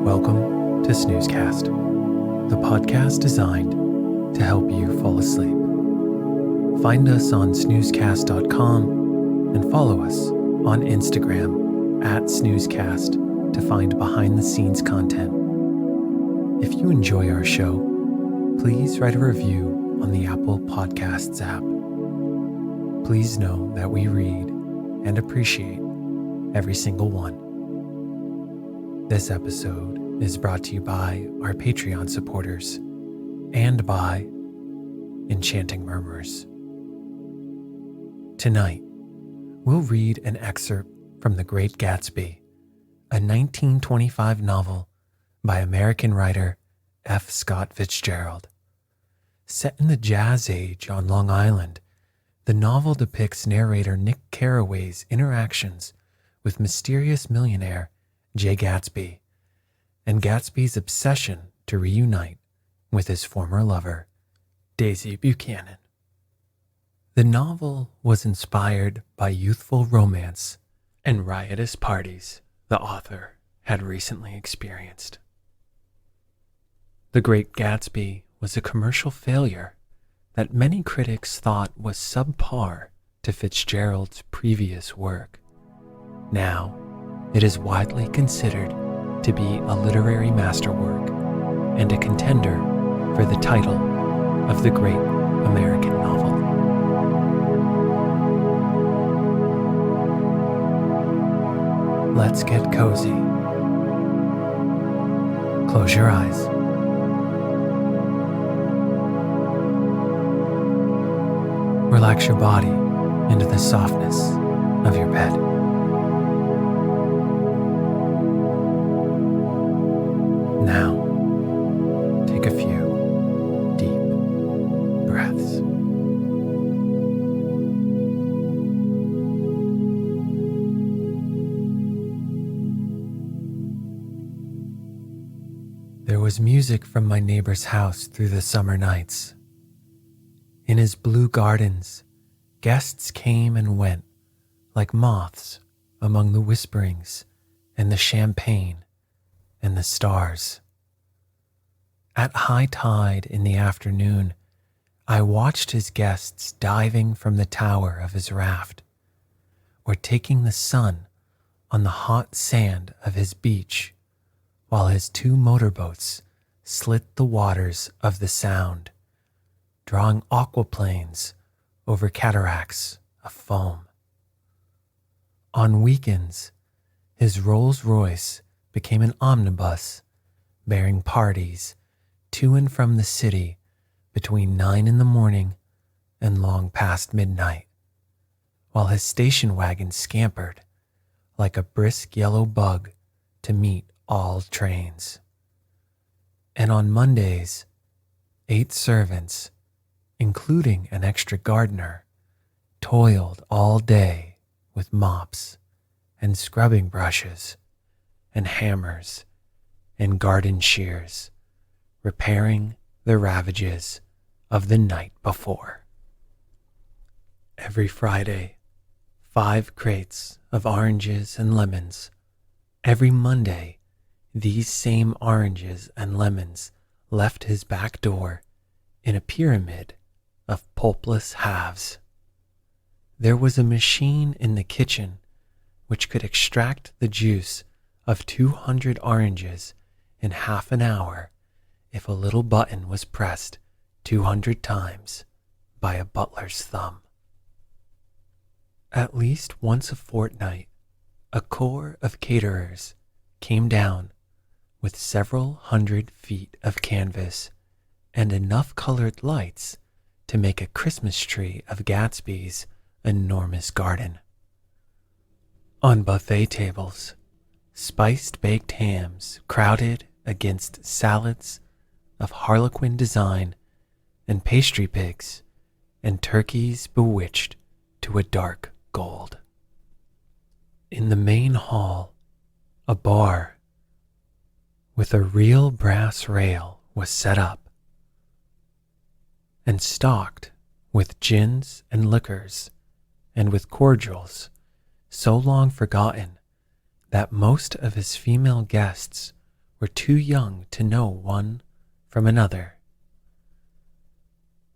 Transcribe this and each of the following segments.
Welcome to Snoozecast, the podcast designed to help you fall asleep. Find us on snoozecast.com and follow us on Instagram @snoozecast to find behind-the-scenes content. If you enjoy our show, please write a review on the Apple Podcasts app. Please know that we read and appreciate every single one. This episode is brought to you by our Patreon supporters and by Enchanting Murmurs. Tonight, we'll read an excerpt from The Great Gatsby, a 1925 novel by American writer F. Scott Fitzgerald. Set in the Jazz Age on Long Island, the novel depicts narrator Nick Carraway's interactions with mysterious millionaire Jay Gatsby, and Gatsby's obsession to reunite with his former lover, Daisy Buchanan. The novel was inspired by youthful romance and riotous parties the author had recently experienced. The Great Gatsby was a commercial failure that many critics thought was subpar to Fitzgerald's previous work. Now, it is widely considered to be a literary masterwork and a contender for the title of the great American novel. Let's get cozy. Close your eyes. Relax your body into the softness of your bed. Now, take a few deep breaths. There was music from my neighbor's house through the summer nights. In his blue gardens, guests came and went like moths among the whisperings and the champagne and the stars. At high tide in the afternoon, I watched his guests diving from the tower of his raft, or taking the sun on the hot sand of his beach, while his two motorboats slit the waters of the Sound, drawing aquaplanes over cataracts of foam. On weekends, his Rolls-Royce became an omnibus bearing parties to and from the city between 9 a.m. and long past midnight, while his station wagon scampered like a brisk yellow bug to meet all trains. And on Mondays, 8 servants, including an extra gardener, toiled all day with mops and scrubbing brushes and hammers and garden shears, repairing the ravages of the night before. Every Friday, 5 crates of oranges and lemons. Every Monday, these same oranges and lemons left his back door in a pyramid of pulpless halves. There was a machine in the kitchen which could extract the juice of 200 oranges in half an hour if a little button was pressed 200 times by a butler's thumb. At least once a fortnight, a corps of caterers came down with several hundred feet of canvas and enough colored lights to make a Christmas tree of Gatsby's enormous garden. On buffet tables, spiced baked hams crowded against salads of harlequin design and pastry pigs and turkeys bewitched to a dark gold. In the main hall, a bar with a real brass rail was set up and stocked with gins and liquors and with cordials so long forgotten that most of his female guests were too young to know one from another.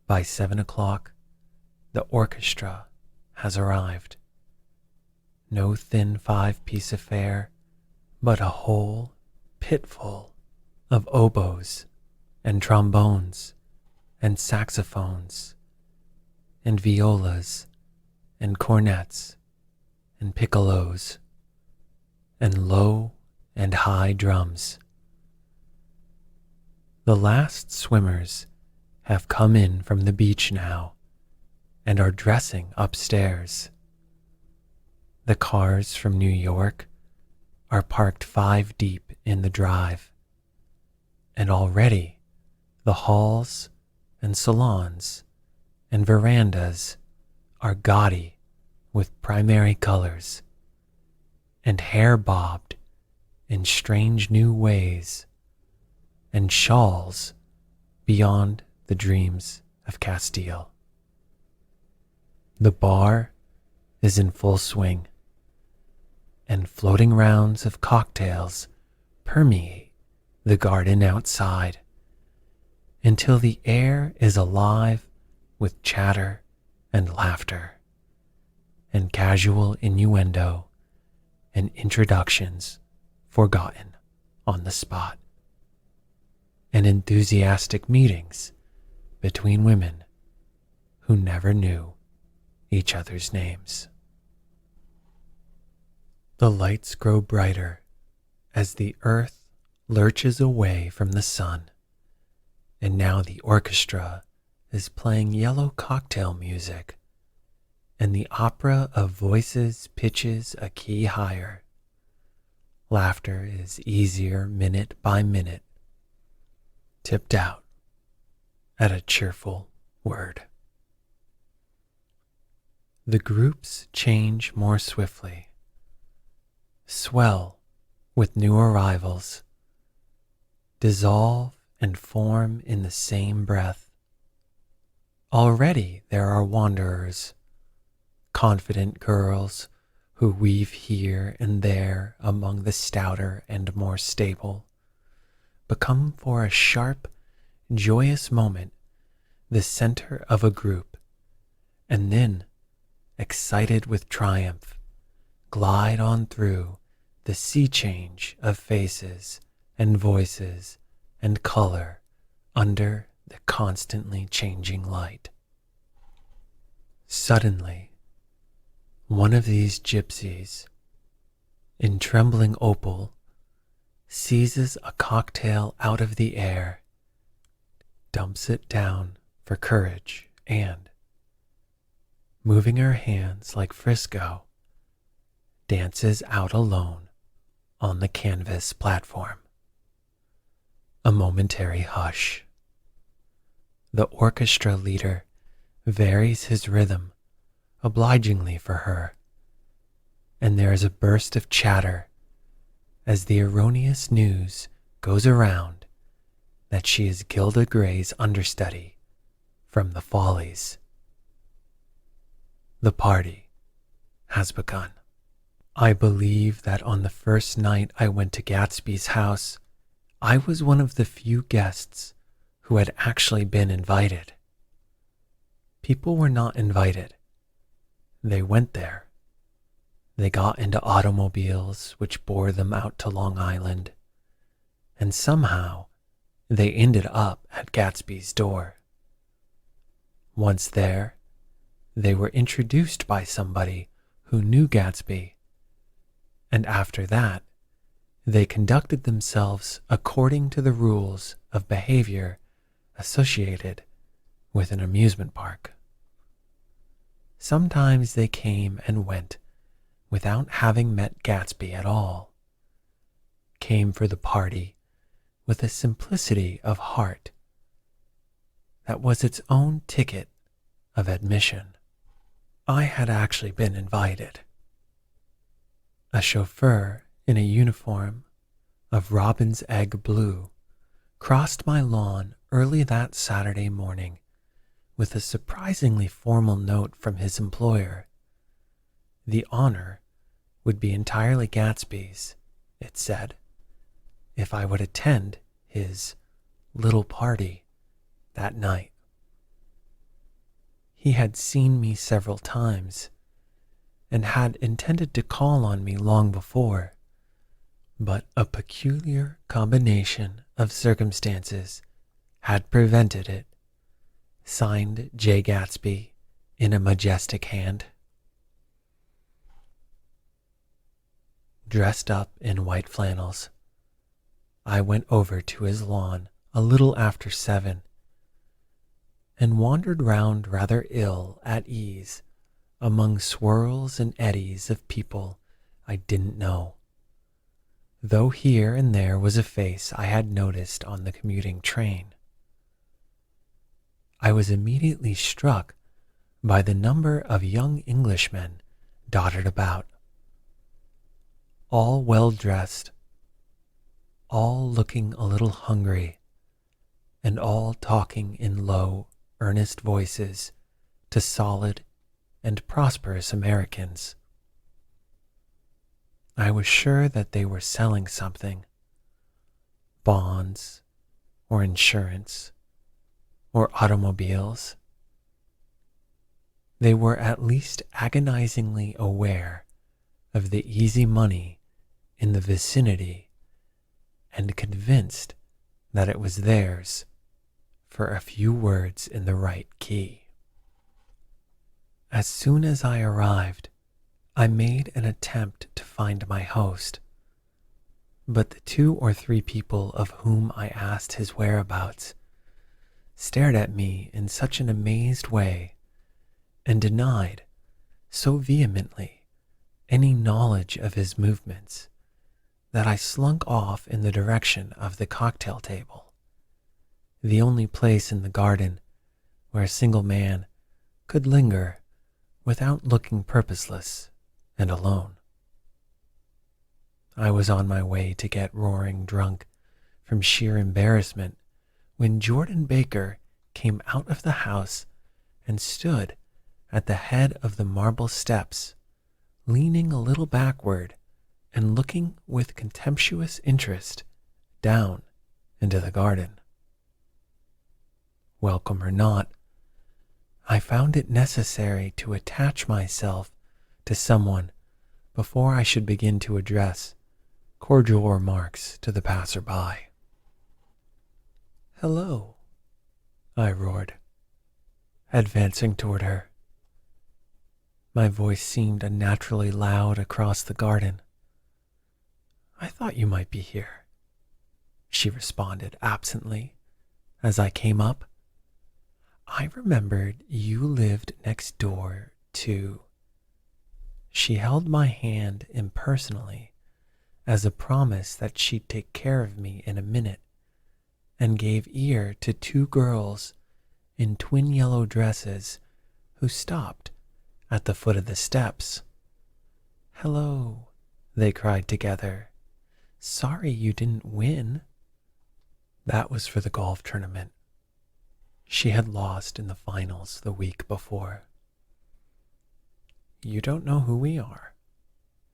By 7 o'clock, the orchestra has arrived. No thin 5-piece affair, but a whole pitful of oboes and trombones and saxophones and violas and cornets and piccolos and low and high drums. The last swimmers have come in from the beach now and are dressing upstairs. The cars from New York are parked 5 deep in the drive, and already the halls and salons and verandas are gaudy with primary colors and hair bobbed in strange new ways and shawls beyond the dreams of Castile. The bar is in full swing, and floating rounds of cocktails permeate the garden outside until the air is alive with chatter and laughter and casual innuendo and introductions forgotten on the spot, and enthusiastic meetings between women who never knew each other's names. The lights grow brighter as the earth lurches away from the sun, and now the orchestra is playing yellow cocktail music, and the opera of voices pitches a key higher. Laughter is easier minute by minute, tipped out at a cheerful word. The groups change more swiftly, swell with new arrivals, dissolve and form in the same breath. Already there are wanderers, confident girls who weave here and there among the stouter and more stable, become for a sharp, joyous moment the center of a group, and then, excited with triumph, glide on through the sea change of faces and voices and color under the constantly changing light. Suddenly, one of these gypsies, in trembling opal, seizes a cocktail out of the air, dumps it down for courage, and, moving her hands like Frisco, dances out alone on the canvas platform. A momentary hush. The orchestra leader varies his rhythm obligingly for her, and there is a burst of chatter as the erroneous news goes around that she is Gilda Gray's understudy from the Follies. The party has begun. I believe that on the first night I went to Gatsby's house, I was one of the few guests who had actually been invited. People were not invited. They went there. They got into automobiles which bore them out to Long Island, and somehow they ended up at Gatsby's door. Once there, they were introduced by somebody who knew Gatsby, and after that, they conducted themselves according to the rules of behavior associated with an amusement park. Sometimes they came and went without having met Gatsby at all, came for the party with a simplicity of heart that was its own ticket of admission. I had actually been invited. A chauffeur in a uniform of robin's egg blue crossed my lawn early that Saturday morning with a surprisingly formal note from his employer. The honor would be entirely Gatsby's, it said, if I would attend his little party that night. He had seen me several times and had intended to call on me long before, but a peculiar combination of circumstances had prevented it. Signed, Jay Gatsby, in a majestic hand. Dressed up in white flannels, I went over to his lawn a little after 7 and wandered round rather ill at ease among swirls and eddies of people I didn't know, though here and there was a face I had noticed on the commuting train. I was immediately struck by the number of young Englishmen dotted about, all well dressed, all looking a little hungry, and all talking in low, earnest voices to solid and prosperous Americans. I was sure that they were selling something, bonds or insurance or automobiles. They were at least agonizingly aware of the easy money in the vicinity and convinced that it was theirs for a few words in the right key. As soon as I arrived, I made an attempt to find my host, but the 2 or 3 people of whom I asked his whereabouts stared at me in such an amazed way and denied so vehemently any knowledge of his movements that I slunk off in the direction of the cocktail table, the only place in the garden where a single man could linger without looking purposeless and alone. I was on my way to get roaring drunk from sheer embarrassment when Jordan Baker came out of the house and stood at the head of the marble steps, leaning a little backward and looking with contemptuous interest down into the garden. Welcome or not, I found it necessary to attach myself to someone before I should begin to address cordial remarks to the passerby. "Hello," I roared, advancing toward her. My voice seemed unnaturally loud across the garden. "I thought you might be here," she responded absently as I came up. "I remembered you lived next door to—" She held my hand impersonally as a promise that she'd take care of me in a minute, and gave ear to 2 girls in twin yellow dresses who stopped at the foot of the steps. "Hello," they cried together. "Sorry you didn't win." That was for the golf tournament. She had lost in the finals the week before. "You don't know who we are,"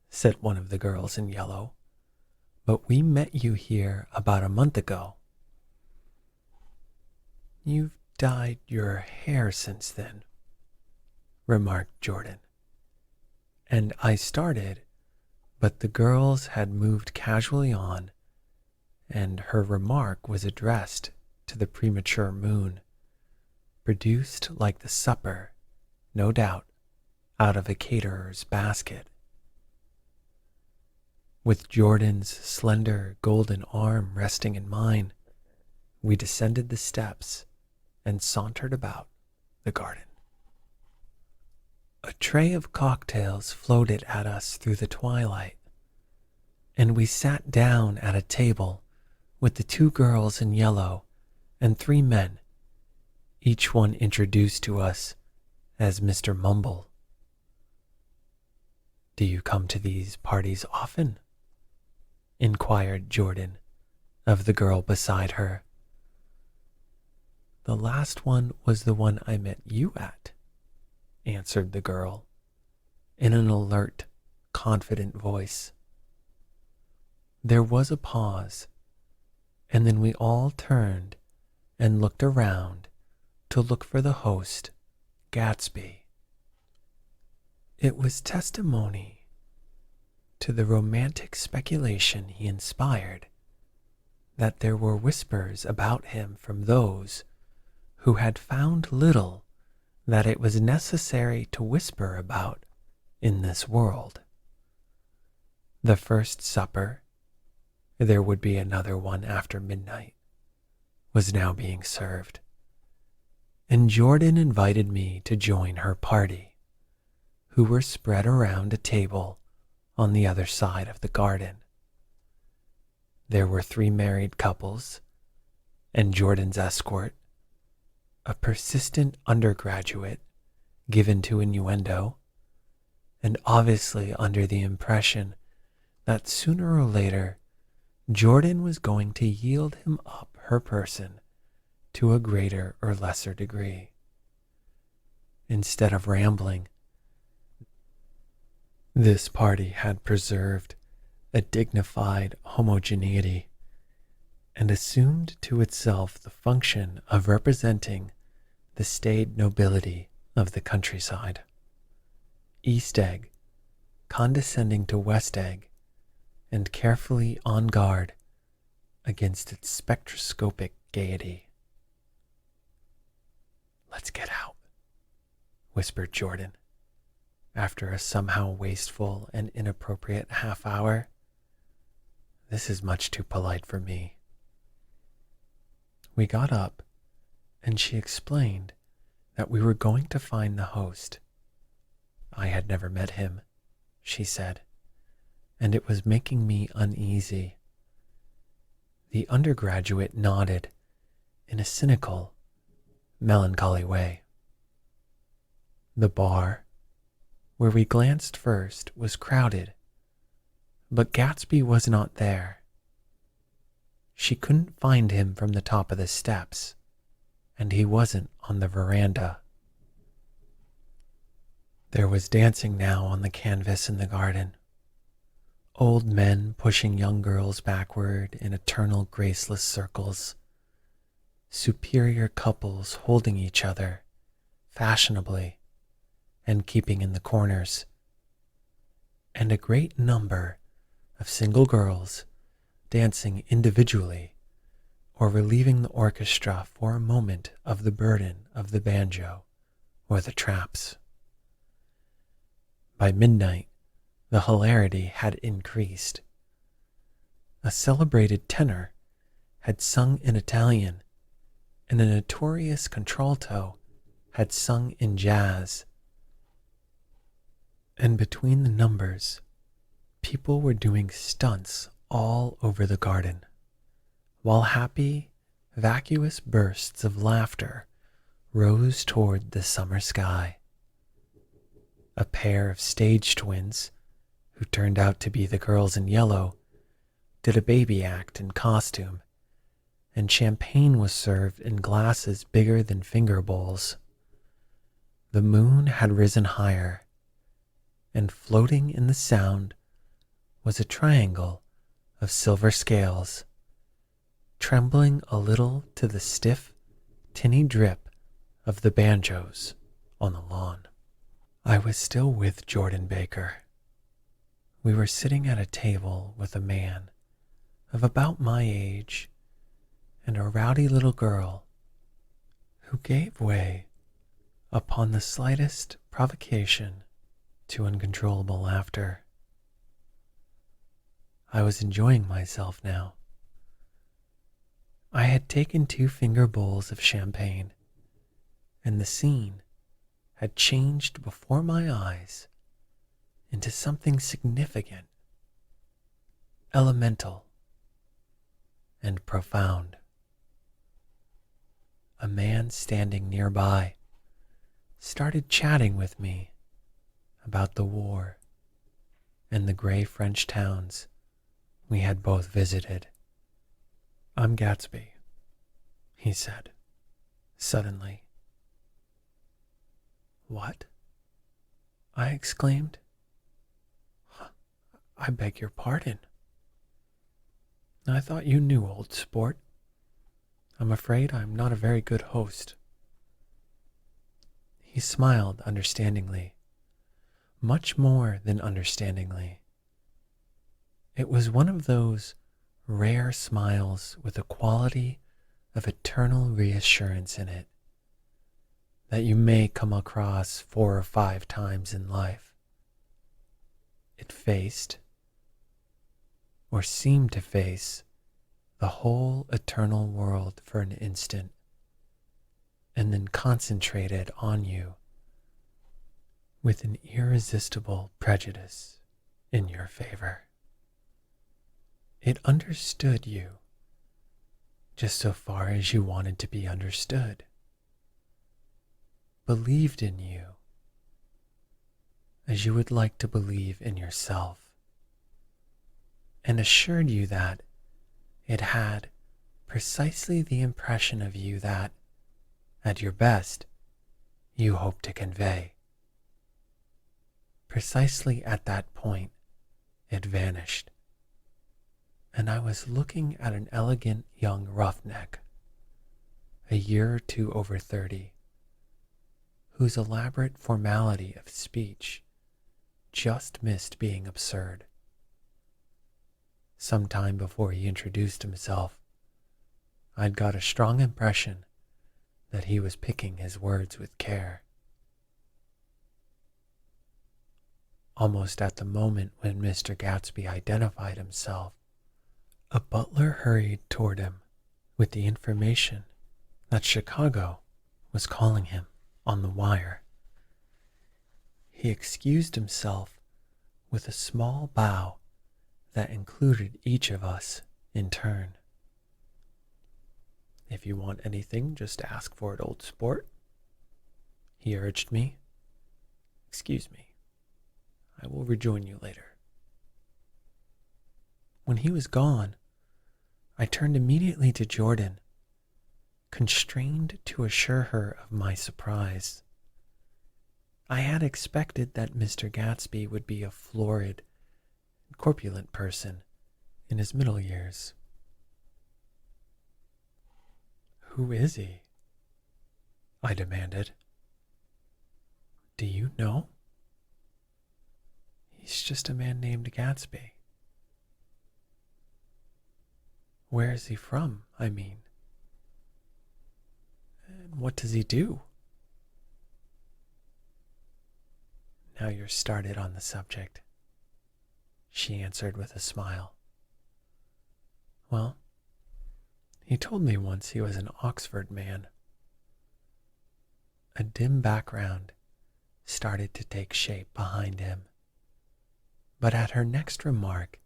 said one of the girls in yellow, "but we met you here about a month ago." "You've dyed your hair since then," remarked Jordan. And I started, but the girls had moved casually on, and her remark was addressed to the premature moon, produced like the supper, no doubt, out of a caterer's basket. With Jordan's slender golden arm resting in mine, we descended the steps and sauntered about the garden. A tray of cocktails floated at us through the twilight, and we sat down at a table with the 2 girls in yellow and 3 men, each one introduced to us as Mr. Mumble. "Do you come to these parties often?" inquired Jordan of the girl beside her. "The last one was the one I met you at," answered the girl in an alert, confident voice. There was a pause and then we all turned and looked around to look for the host, Gatsby. It was testimony to the romantic speculation he inspired that there were whispers about him from those who had found little that it was necessary to whisper about in this world. The first supper, there would be another one after midnight, was now being served, and Jordan invited me to join her party, who were spread around a table on the other side of the garden. There were 3 married couples, and Jordan's escort, a persistent undergraduate given to innuendo, and obviously under the impression that sooner or later Jordan was going to yield him up her person to a greater or lesser degree. Instead of rambling, this party had preserved a dignified homogeneity and assumed to itself the function of representing the staid nobility of the countryside. East Egg condescending to West Egg and carefully on guard against its spectroscopic gaiety. "Let's get out," whispered Jordan, after a somehow wasteful and inappropriate half hour. "This is much too polite for me." We got up, and she explained that we were going to find the host. I had never met him, she said, and it was making me uneasy. The undergraduate nodded in a cynical, melancholy way. The bar, where we glanced first, was crowded, but Gatsby was not there. She couldn't find him from the top of the steps, and he wasn't on the veranda. There was dancing now on the canvas in the garden. Old men pushing young girls backward in eternal graceless circles. Superior couples holding each other fashionably and keeping in the corners. And a great number of single girls dancing individually or relieving the orchestra for a moment of the burden of the banjo or the traps. By midnight, the hilarity had increased. A celebrated tenor had sung in Italian, and a notorious contralto had sung in jazz. And between the numbers, people were doing stunts all over the garden, while happy, vacuous bursts of laughter rose toward the summer sky. A pair of stage twins, who turned out to be the girls in yellow, did a baby act in costume, and champagne was served in glasses bigger than finger bowls. The moon had risen higher, and floating in the sound was a triangle of silver scales, trembling a little to the stiff, tinny drip of the banjos on the lawn. I was still with Jordan Baker. We were sitting at a table with a man of about my age and a rowdy little girl who gave way upon the slightest provocation to uncontrollable laughter. I was enjoying myself now. I had taken 2 finger bowls of champagne, and the scene had changed before my eyes into something significant, elemental, and profound. A man standing nearby started chatting with me about the war and the gray French towns we had both visited. "I'm Gatsby," he said, suddenly. "What?" I exclaimed. "I beg your pardon." I thought you knew, old sport. I'm afraid I'm not a very good host. He smiled understandingly, much more than understandingly. It was one of those rare smiles with a quality of eternal reassurance in it that you may come across 4 or 5 times in life. It faced, or seemed to face, the whole eternal world for an instant, and then concentrated on you with an irresistible prejudice in your favor. It understood you just so far as you wanted to be understood, believed in you as you would like to believe in yourself, and assured you that it had precisely the impression of you that, at your best, you hoped to convey. Precisely at that point, it vanished, and I was looking at an elegant young roughneck, a year or two over 30, whose elaborate formality of speech just missed being absurd. Some time before he introduced himself, I'd got a strong impression that he was picking his words with care. Almost at the moment when Mr. Gatsby identified himself, a butler hurried toward him with the information that Chicago was calling him on the wire. He excused himself with a small bow that included each of us in turn. "If you want anything, just ask for it, old sport," he urged me. "Excuse me. I will rejoin you later." When he was gone, I turned immediately to Jordan, constrained to assure her of my surprise. I had expected that Mr. Gatsby would be a florid, corpulent person in his middle years. "Who is he?" I demanded. "Do you know?" "He's just a man named Gatsby." "Where is he from, I mean? And what does he do?" "Now you're started on the subject," she answered with a smile. "Well, he told me once he was an Oxford man." A dim background started to take shape behind him, but at her next remark,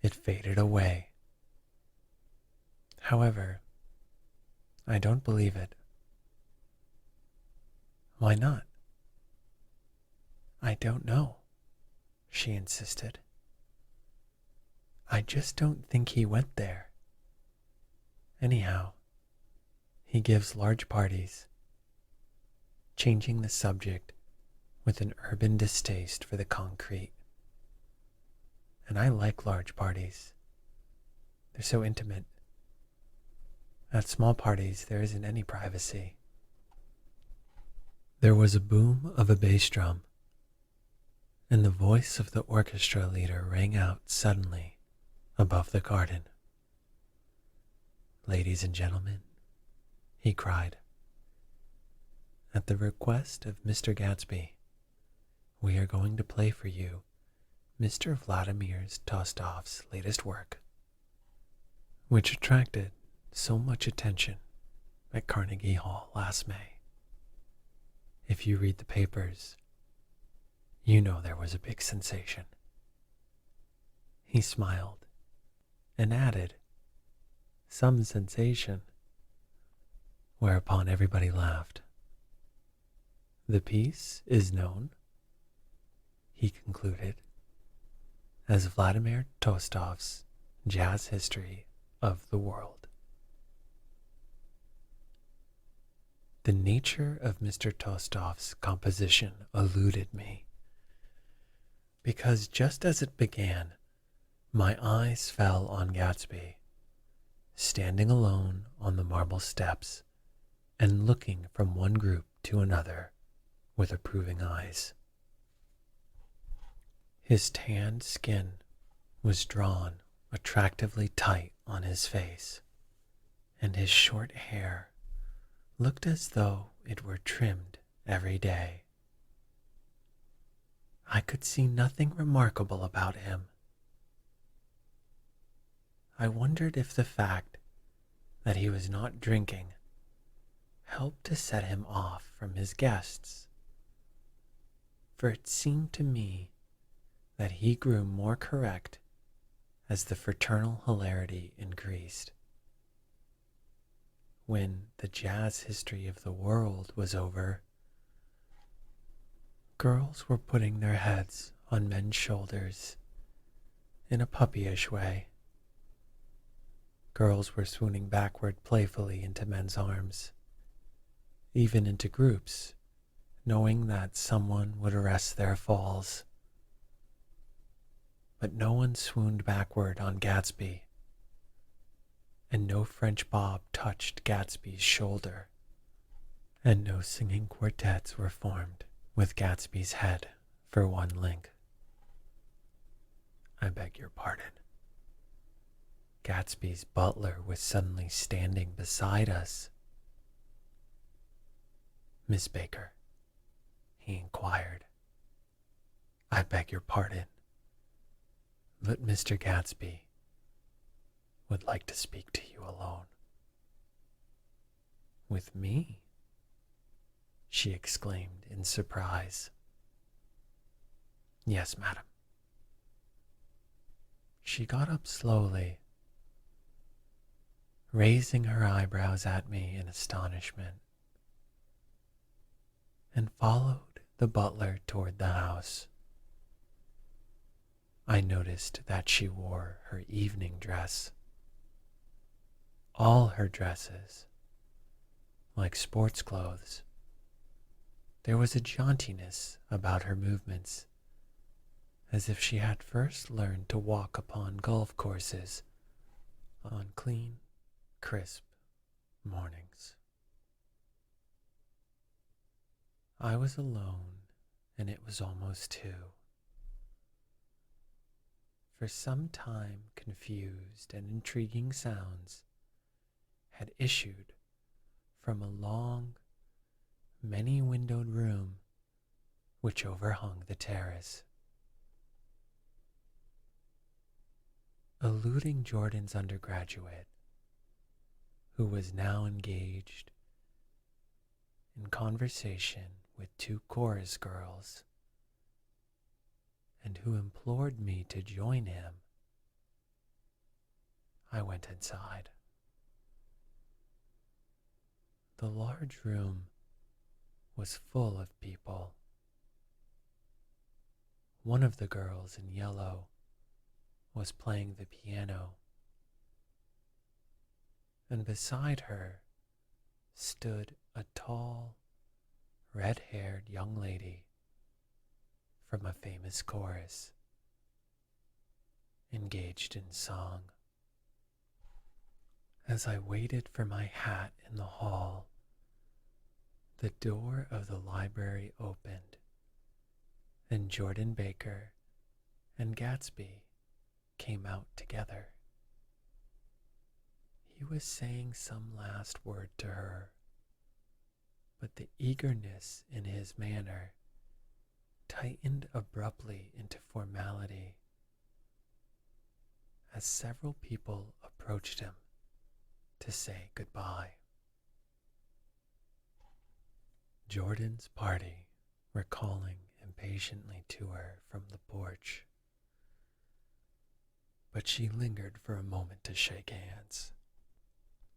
it faded away. However, I don't believe it. "Why not?" "I don't know," she insisted. "I just don't think he went there. Anyhow, he gives large parties," changing the subject with an urban distaste for the concrete. "And I like large parties. They're so intimate. At small parties, there isn't any privacy." There was a boom of a bass drum, and the voice of the orchestra leader rang out suddenly above the garden. "Ladies and gentlemen," he cried, "at the request of Mr. Gatsby, we are going to play for you Mr. Vladimir Tostov's latest work, which attracted so much attention at Carnegie Hall last May. If you read the papers, you know there was a big sensation." He smiled and added, "Some sensation," whereupon everybody laughed. "The piece is known," he concluded, "as Vladimir Tostov's Jazz History of the World." The nature of Mr. Tostov's composition eluded me, because just as it began, my eyes fell on Gatsby standing alone on the marble steps and looking from one group to another with approving eyes. His tanned skin was drawn attractively tight on his face, and his short hair looked as though it were trimmed every day. I could see nothing remarkable about him. I wondered if the fact that he was not drinking helped to set him off from his guests, for it seemed to me that he grew more correct as the fraternal hilarity increased. When the jazz history of the world was over, girls were putting their heads on men's shoulders in a puppyish way. Girls were swooning backward playfully into men's arms, even into groups, knowing that someone would arrest their falls. But no one swooned backward on Gatsby, and no French bob touched Gatsby's shoulder, and no singing quartets were formed with Gatsby's head for one link. I beg your pardon. Gatsby's butler was suddenly standing beside us. "Miss Baker," he inquired, "I beg your pardon, but Mr. Gatsby would like to speak to you alone." "With me?" she exclaimed in surprise. "Yes, madam." She got up slowly, raising her eyebrows at me in astonishment, and followed the butler toward the house. I noticed that she wore her evening dress. All her dresses, like sports clothes, there was a jauntiness about her movements, as if she had first learned to walk upon golf courses on clean, crisp mornings. I was alone, and it was almost 2. For some time, confused and intriguing sounds had issued from a long, many-windowed room which overhung the terrace. Eluding Jordan's undergraduate, who was now engaged in conversation with 2 chorus girls, and who implored me to join him, I went inside. The large room was full of people. One of the girls in yellow was playing the piano, and beside her stood a tall, red-haired young lady from a famous chorus, engaged in song. As I waited for my hat in the hall, the door of the library opened, and Jordan Baker and Gatsby came out together. He was saying some last word to her, but the eagerness in his manner tightened abruptly into formality as several people approached him to say goodbye. Jordan's party were calling impatiently to her from the porch, but she lingered for a moment to shake hands.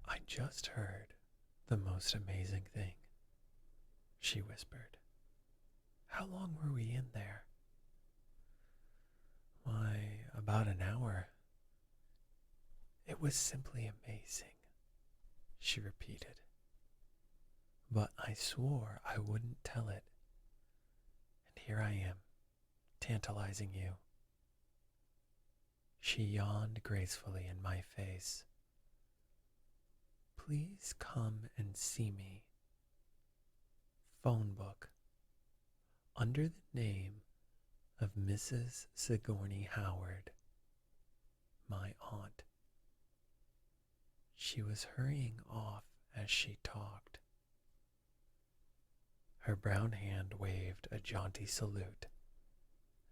"I just heard the most amazing thing," she whispered. "How long were we in there?" "Why, about an hour." "It was simply amazing," she repeated. "But I swore I wouldn't tell it. And here I am, tantalizing you." She yawned gracefully in my face, please come and see me. Phone book under the name of Mrs. Sigourney Howard, my aunt. She was hurrying off as she talked. Her brown hand waved a jaunty salute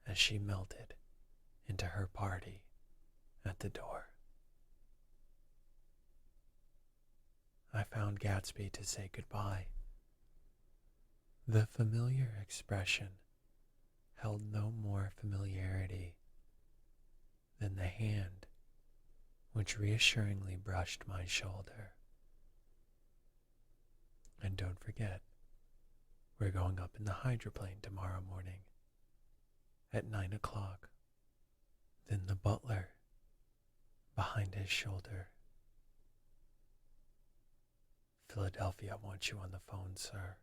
as she melted into her party at the door. I found Gatsby to say goodbye. The familiar expression held no more familiarity than the hand which reassuringly brushed my shoulder. And don't forget, we're going up in the hydroplane tomorrow morning at 9 o'clock. Then the butler, behind his shoulder. Philadelphia wants you on the phone, sir.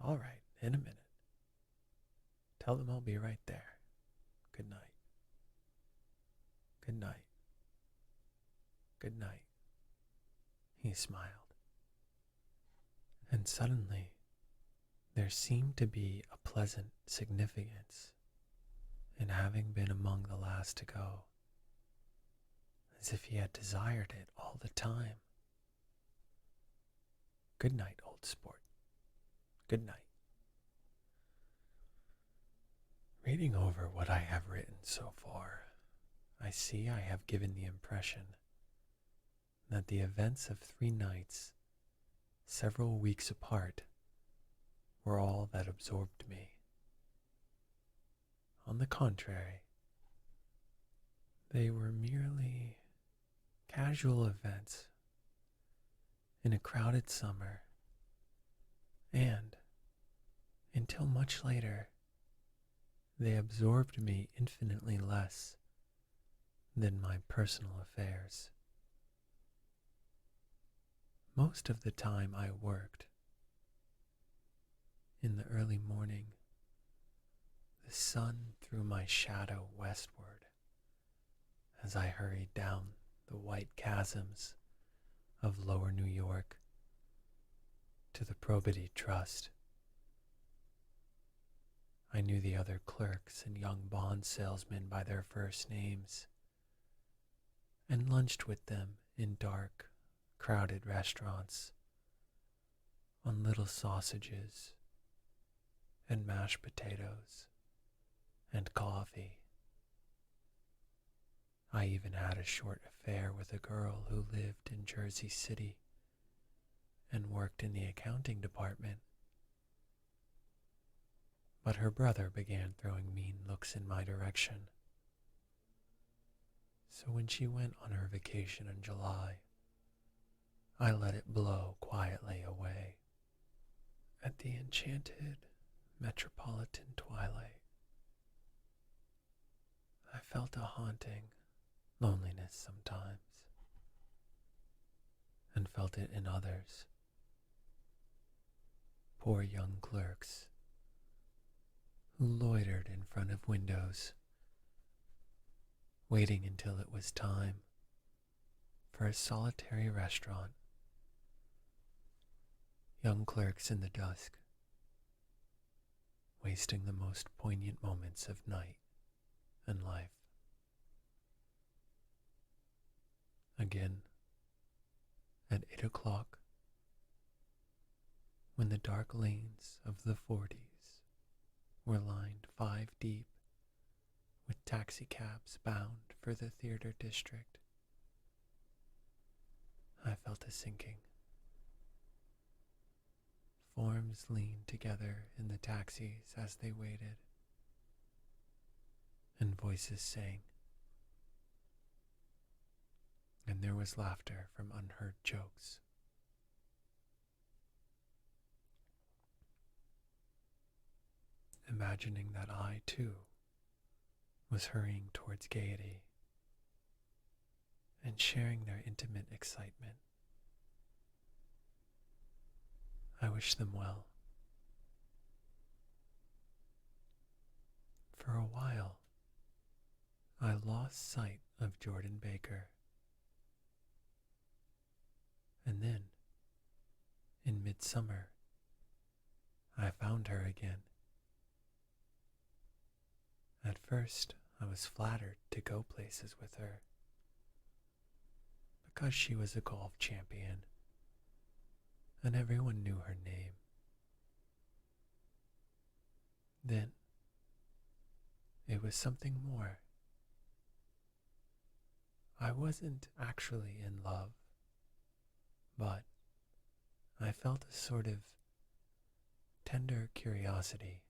All right, in a minute. Tell them I'll be right there. Good night. Good night. Good night. He smiled. And suddenly, there seemed to be a pleasant significance in having been among the last to go, as if he had desired it all the time. Good night, old sport. Good night. Reading over what I have written so far, I see I have given the impression that the events of 3 nights, several weeks apart, were all that absorbed me. On the contrary, they were merely casual events in a crowded summer, and, until much later, they absorbed me infinitely less than my personal affairs. Most of the time I worked. In the early morning, the sun threw my shadow westward as I hurried down the white chasms of lower New York to the Probity Trust. I knew the other clerks and young bond salesmen by their first names and lunched with them in dark, crowded restaurants on little sausages and mashed potatoes and coffee. I even had a short affair with a girl who lived in Jersey City and worked in the accounting department. But her brother began throwing mean looks in my direction. So when she went on her vacation in July, I let it blow quietly away at the enchanted metropolitan twilight. I felt a haunting loneliness sometimes, and felt it in others. Poor young clerks who loitered in front of windows, waiting until it was time for a solitary restaurant. Young clerks in the dusk, wasting the most poignant moments of night and life. Again, at 8 o'clock, when the dark lanes of the 40s were lined 5 deep with taxicabs bound for the theater district, I felt a sinking. Forms leaned together in the taxis as they waited, and voices sang. And there was laughter from unheard jokes. Imagining that I, too, was hurrying towards gaiety and sharing their intimate excitement, I wish them well. For a while, I lost sight of Jordan Baker. then, in midsummer, I found her again. At first, I was flattered to go places with her, because she was a golf champion, and everyone knew her name. Then, it was something more. I wasn't actually in love, but I felt a sort of tender curiosity.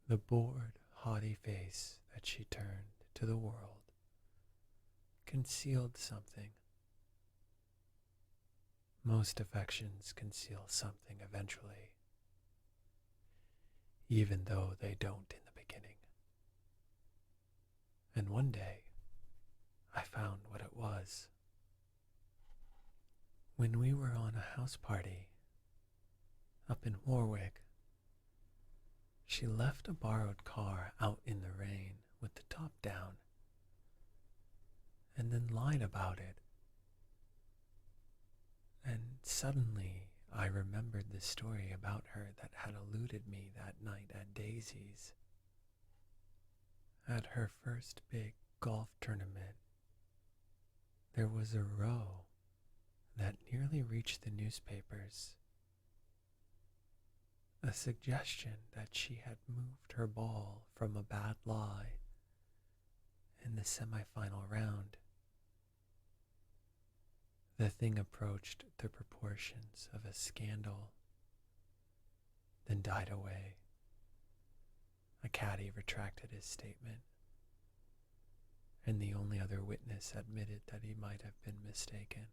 The bored, haughty face that she turned to the world concealed something. Most affections conceal something eventually, even though they don't in the beginning. And one day, I found what it was. When we were on a house party up in Warwick, she left a borrowed car out in the rain with the top down, and then lied about it. And suddenly I remembered the story about her that had eluded me that night at Daisy's. At her first big golf tournament, there was a row that nearly reached the newspapers. A suggestion that she had moved her ball from a bad lie in the semifinal round. The thing approached the proportions of a scandal, then died away. A caddy retracted his statement, and the only other witness admitted that he might have been mistaken.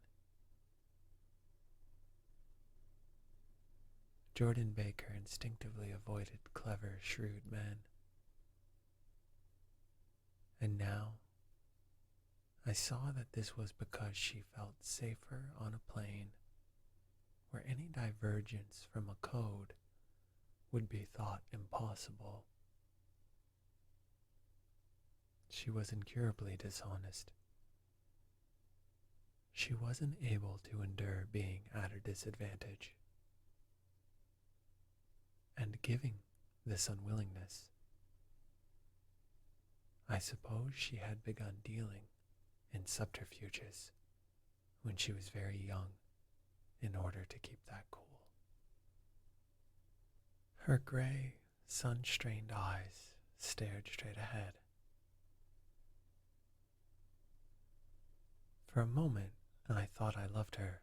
Jordan Baker instinctively avoided clever, shrewd men. And now, I saw that this was because she felt safer on a plane where any divergence from a code would be thought impossible. She was incurably dishonest. She wasn't able to endure being at a disadvantage. And given this unwillingness, I suppose she had begun dealing in subterfuges when she was very young in order to keep that cool. Her gray, sun-strained eyes stared straight ahead. For a moment, I thought I loved her.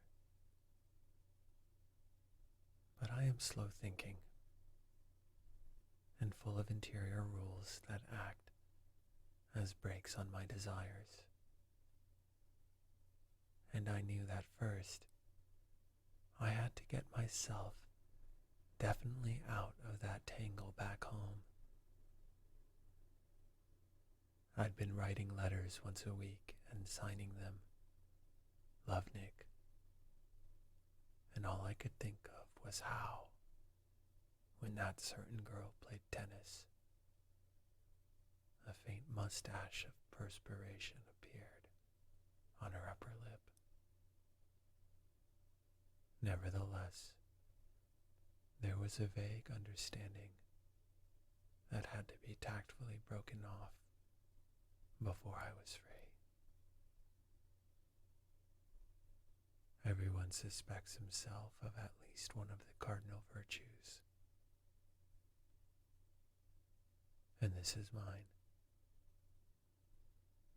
But I am slow thinking and full of interior rules that act as brakes on my desires. And I knew that first, I had to get myself definitely out of that tangle back home. I'd been writing letters once a week and signing them, "Love, Nick," and all I could think of was how, when that certain girl played tennis, a faint mustache of perspiration appeared on her upper lip. Nevertheless, there was a vague understanding that had to be tactfully broken off before I was free. Everyone suspects himself of at least one of the cardinal virtues, and this is mine.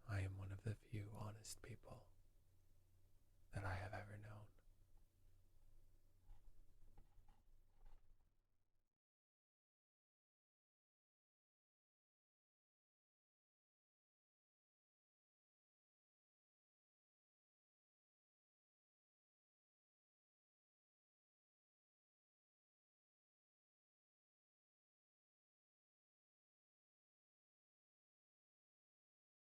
I am one of the few